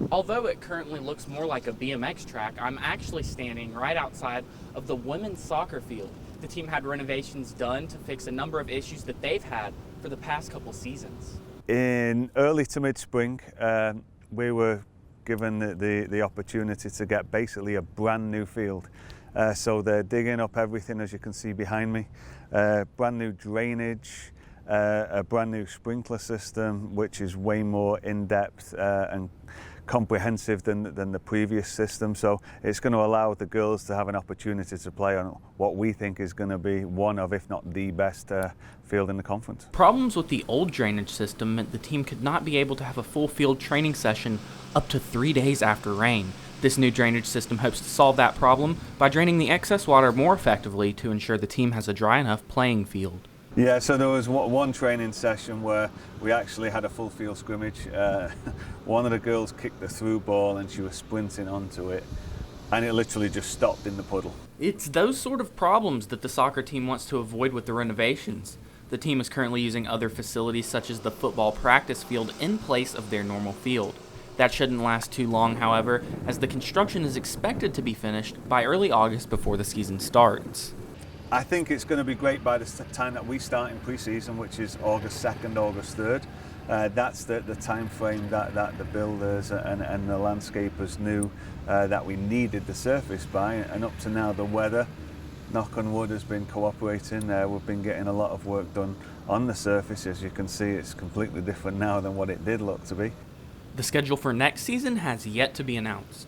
Although it currently looks more like a BMX track, I'm actually standing right outside of the women's soccer field. The team had renovations done to fix a number of issues that they've had for the past couple seasons. In early to mid-spring, we were given the opportunity to get basically a brand new field. So they're digging up everything, as you can see behind me, brand new drainage, a brand new sprinkler system, which is way more in-depth and comprehensive than the previous system. So it's going to allow the girls to have an opportunity to play on what we think is going to be one of, if not the best field in the conference. Problems with the old drainage system meant the team could not be able to have a full field training session up to 3 days after rain. This new drainage system hopes to solve that problem by draining the excess water more effectively to ensure the team has a dry enough playing field. Yeah, so there was one training session where we actually had a full field scrimmage. One of the girls kicked the through ball and she was sprinting onto it, and it literally just stopped in the puddle. It's those sort of problems that the soccer team wants to avoid with the renovations. The team is currently using other facilities such as the football practice field in place of their normal field. That shouldn't last too long, however, as the construction is expected to be finished by early August before the season starts. I think it's going to be great by the time that we start in pre-season, which is August 2nd, August 3rd. That's the time frame that the builders and the landscapers knew that we needed the surface by, and up to now the weather, knock on wood, has been cooperating. We've been getting a lot of work done on the surface. As you can see, it's completely different now than what it did look to be. The schedule for next season has yet to be announced.